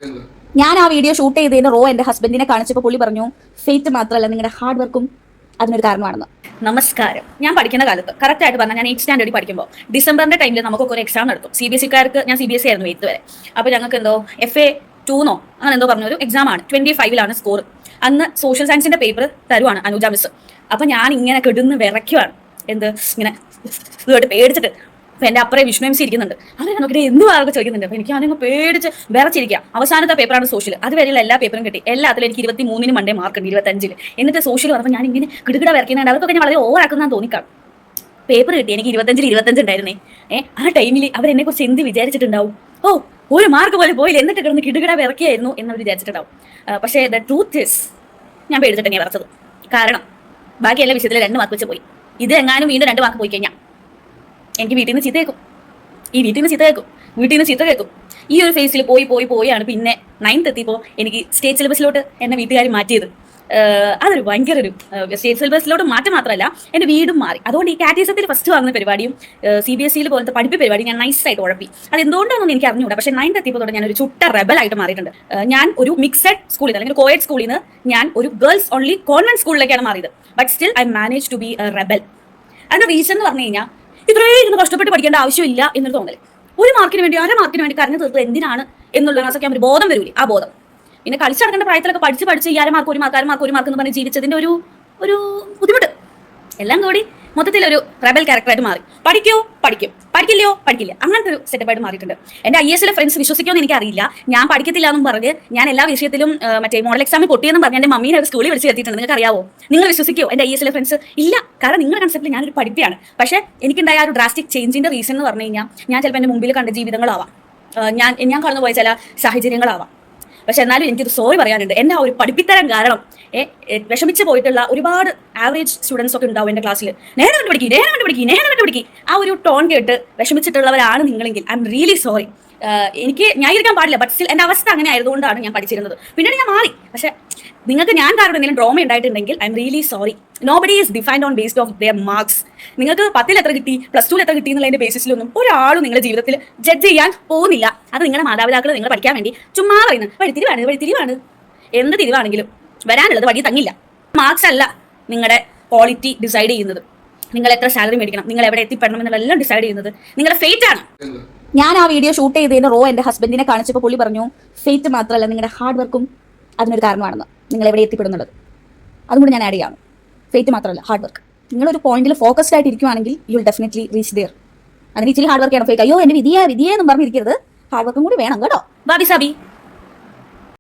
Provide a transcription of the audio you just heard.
ഞാൻ ആ video shoot ചെയ്തതിന് റോ എന്റെ ഹസ്ബൻഡിനെ കാണിച്ചപ്പോൾ പുള്ളി പറഞ്ഞു ഫെയ്ത്ത് മാത്രമല്ല നിങ്ങളുടെ ഹാർഡ് വർക്കും അതിനൊരു കാരണമാണെന്ന്. നമസ്കാരം. ഞാൻ പഠിക്കുന്ന കാലത്ത് കറക്റ്റ് ആയിട്ട് പറഞ്ഞാൽ ഞാൻ 8th സ്റ്റാൻഡേർഡിൽ പഠിക്കുമ്പോൾ ഡിസംബറിന്റെ ടൈമിൽ നമുക്കൊക്കെ ഒരു എക്സാം നടത്തും. CBSE-കാർക്ക് ഞാൻ CBSE ആയിരുന്നു 8th വരെ. അപ്പോൾ ഞങ്ങൾക്ക് എന്തോ FA 2 അങ്ങനെ എന്തോ പറഞ്ഞൊരു എക്സാം ആണ്. 25 സ്കോർ. അന്ന് സോഷ്യൽ സയൻസിന്റെ പേപ്പർ തരുവാണ് അനുജ മിസ്. അപ്പൊ ഞാൻ ഇങ്ങനെ കിടന്ന് വിറയ്ക്കുവാണ്. ഇങ്ങനെ പേടിച്ചിട്ട്. അപ്പൊ എന്റെ അപ്പുറം വിഷ്ണു MC ഇരിക്കുന്നുണ്ട്. അവരെ നോക്കിയിട്ട് എന്ത് ആൾക്ക് ചോദിക്കുന്നുണ്ട്. അപ്പൊ എനിക്ക് അതിനെ പേടിച്ച് വിറച്ചിരിക്കുക. അവസാനത്തെ പേപ്പറാണ് സോഷ്യൽ. അതുവരെയുള്ള എല്ലാ പേപ്പറും കിട്ടി. എല്ലാത്തിലും എനിക്ക് 23 മണ്ടേ മാർക്ക് ഉണ്ട്, 25. എന്നിട്ട് സോഷ്യൽ പറഞ്ഞപ്പോൾ ഞാൻ ഇങ്ങനെ കിടുകിട വരയ്ക്കുന്നുണ്ട്. അതൊക്കെ ഞാൻ വളരെ ഓവറാക്കുന്നതാന്ന് തോന്നിക്കാം. പേപ്പർ കിട്ടി. എനിക്ക് 25 ഉണ്ടായിരുന്നേ. ആ ടൈമിൽ അവരെന്നെ കുറിച്ച് എന്ത് വിചാരിച്ചിട്ടുണ്ടാവും? ഓ, ഒരു മാർക്ക് പോലെ പോയില്ല, എന്നിട്ട് കിടന്ന് കിടുകിട വിറക്കിയായിരുന്നു എന്നവർ വിചാരിച്ചിട്ടുണ്ടാവും. പക്ഷേ ദ ട്രൂത്ത് ഇസ് ഞാൻ പേടിച്ചിട്ട് തന്നെയാണ് വരച്ചത്. കാരണം ബാക്കി എല്ലാ വിഷയത്തിലും 2 മാർക്ക് വെച്ച് പോയി. ഇത് എങ്ങാനും വീണ്ടും 2 മാർക്ക് പോയി കഴിഞ്ഞാൽ എനിക്ക് വീട്ടിൽ നിന്ന് ചീത്ത കേൾക്കും. വീട്ടിൽ നിന്ന് ചീത്ത കേൾക്കും. ഈ ഒരു ഫേസിൽ പോയാണ് പിന്നെ 9th എത്തിയപ്പോൾ എനിക്ക് സ്റ്റേറ്റ് സിലബസിലോട്ട് എന്നെ വീട്ടുകാർ മാറ്റിയത്. അതൊരു ഭയങ്കര ഒരു സ്റ്റേറ്റ് സിലബസിലോട്ട് മാറ്റം മാത്രമല്ല, എൻ്റെ വീടും മാറി. അതുകൊണ്ട് ഈ കാറ്റീസത്തിൽ ഫസ്റ്റ് വാങ്ങുന്ന പരിപാടിയും CBSE പോലത്തെ പഠിപ്പ് പരിപാടി ഞാൻ നൈസായിട്ട് ഉഴപ്പി. അത് എന്തുകൊണ്ടാണെന്ന് എനിക്ക് അറിഞ്ഞുകൂടാ. പക്ഷേ 9th എത്തിയപ്പോൾ തൊട്ട് ഞാനൊരു ചുട്ട റെബലായിട്ട് മാറിയിട്ടുണ്ട്. ഞാൻ ഒരു മിക്സഡ് സ്കൂളിൽ അല്ലെങ്കിൽ കോയഡ് സ്കൂളിൽ നിന്ന് ഞാൻ ഒരു ഗേൾസ് ഓൺലി കോൺവെന്റ് സ്കൂളിലേക്കാണ് മാറിയത്. But still I manage to be a rebel. അതിന്റെ റീസൺ എന്ന് പറഞ്ഞു കഴിഞ്ഞാൽ ഇത്രയും ഇരുന്ന് കഷ്ടപ്പെട്ട് പഠിക്കേണ്ട ആവശ്യമില്ല എന്നൊരു തോന്നൽ. ഒരു മാർക്കിന് വേണ്ടി 1/2 മാർക്കിന് വേണ്ടി കരഞ്ഞു തീർത്ത് എന്തിനാണ് എന്നുള്ള ആസൊക്കെ ഒരു ബോധം വരൂലേ. ആ ബോധം പിന്നെ കളിച്ചടക്കേണ്ട പ്രായത്തിലൊക്കെ പഠിച്ച് 1/2 മാർക്ക് 1 മാർക്ക് എന്ന് പറഞ്ഞ് ജീവിച്ചതിന്റെ ഒരു ബുദ്ധിമുട്ട് എല്ലാം കൂടി മൊത്തത്തിലൊരു റെബൽ ക്യാരക്ടറായിട്ട് മാറി. പഠിക്കില്ല അങ്ങനത്തെ ഒരു സെറ്റപ്പായിട്ട് മാറിയിട്ടുണ്ട്. എൻ്റെ IAS ഫ്രണ്ട്സ് വിശ്വസിക്കുമെന്ന് എനിക്കറിയില്ല. ഞാൻ പഠിക്കത്തില്ല എന്നും പറഞ്ഞ് ഞാൻ എല്ലാ വിഷയത്തിലും മറ്റേ മോഡൽ എക്സാമിൽ പൊട്ടിയെന്നും പറഞ്ഞ് എൻ്റെ മമ്മീനെ സ്കൂളിൽ വിളിച്ച് എത്തിയിട്ടുണ്ട്. നിങ്ങൾക്ക് അറിയാവോ? നിങ്ങൾ വിശ്വസിക്കുമോ എൻ്റെ IAS ഫ്രണ്ട്സ്? ഇല്ല. കാരണം നിങ്ങളുടെ കൺസെപ്റ്റിൽ ഞാനൊരു പഠിപ്പിയാണ്. പക്ഷേ എനിക്കുണ്ടായ ഒരു ഡ്രാസ്റ്റിക് ചേഞ്ചിന്റെ റീസൺ എന്ന് പറഞ്ഞു കഴിഞ്ഞാൽ ഞാൻ ചിലപ്പോൾ എൻ്റെ മുമ്പിൽ കണ്ട ജീവിതങ്ങളാവാം, ഞാൻ കടന്നു പോയ ചില സാഹചര്യങ്ങളാവാം. പക്ഷെ എന്നാലും എനിക്കൊരു സോറി പറയാനുണ്ട്. എൻ്റെ ആ ഒരു പഠിപ്പിത്തരം കാരണം വിഷമിച്ച് പോയിട്ടുള്ള ഒരുപാട് ആവറേജ് സ്റ്റുഡൻസ് ഒക്കെ ഉണ്ടാവും എൻ്റെ ക്ലാസ്സിൽ. നേരെ കണ്ടുപിടിക്കുക ആ ഒരു ടോൺ കേട്ട് വിഷമിച്ചിട്ടുള്ളവരാണ് നിങ്ങളെങ്കിൽ ഐ എം റിയലി സോറി. എനിക്ക് ന്യായീകരിക്കാൻ പാടില്ല. ബട്ട് സ്റ്റിൽ എൻ്റെ അവസ്ഥ അങ്ങനെ ആയതുകൊണ്ടാണ് ഞാൻ പഠിച്ചിരുന്നത്. പിന്നീട് ഞാൻ മാറി. പക്ഷേ നിങ്ങൾക്ക് ഞാൻ കാരണം എന്തെങ്കിലും ഡ്രോമ ഉണ്ടായിട്ടുണ്ടെങ്കിൽ I am really sorry. Nobody is defined on based of their marks. നിങ്ങൾക്ക് 10ൽ എത്ര കിട്ടി, +2 എത്ര കിട്ടി എന്നുള്ളതിന്റെ ബേസിസിലൊന്നും ഒരാളും നിങ്ങളുടെ ജീവിതത്തിൽ ജഡ്ജ് ചെയ്യാൻ പോകുന്നില്ല. അത് നിങ്ങളുടെ മാതാപിതാക്കൾ നിങ്ങൾ പഠിക്കാൻ വേണ്ടി ചുമ്മാ പറയുന്നത് വഴിത്തിരിവാണ്. എന്ത് തിരിവാണെങ്കിലും വരാനുള്ളത് വഴി തങ്ങില്ല. മാർക്സ് അല്ല നിങ്ങളുടെ ക്വാളിറ്റി ഡിസൈഡ് ചെയ്യുന്നത്. നിങ്ങൾ എത്ര സാലറി മേടിക്കണം, നിങ്ങൾ എവിടെ എത്തിപ്പെടണം എന്നെല്ലാം ഡിസൈഡ് ചെയ്യുന്നത് നിങ്ങളുടെ ഫെയ്റ്റ് ആണ്. ഞാൻ ആ വീഡിയോ ഷൂട്ട് ചെയ്തതിന് റോ എന്റെ ഹസ്ബൻഡിനെ കാണിച്ചപ്പോൾ പുള്ളി പറഞ്ഞു ഫെയ്ത്ത് മാത്രമല്ല നിങ്ങളുടെ ഹാർഡ് വർക്കും അതിനൊരു കാരണമാണെന്ന്, നിങ്ങൾ എവിടെ എത്തിപ്പെടുന്നുള്ളത്. അതും കൂടി ഞാൻ ആഡ് ചെയ്യാം. ഫെയ്ത്ത് മാത്രമല്ല ഹാർഡ് വർക്ക്. നിങ്ങളൊരു പോയിന്റിൽ ഫോക്കസ്ഡ് ആയിട്ട് ഇരിക്കുവാണെങ്കിൽ you will definitely reach there. അതിന് ഇച്ചിരി ഹാർഡ് വർക്ക് ആണ്. ഫേക്ക് അയ്യോ എൻ്റെ വിധിയെന്നും പറഞ്ഞിരിക്കരുത്. ഹാർഡ് വർക്കും കൂടി വേണം കേട്ടോ. ബാബി സാബി.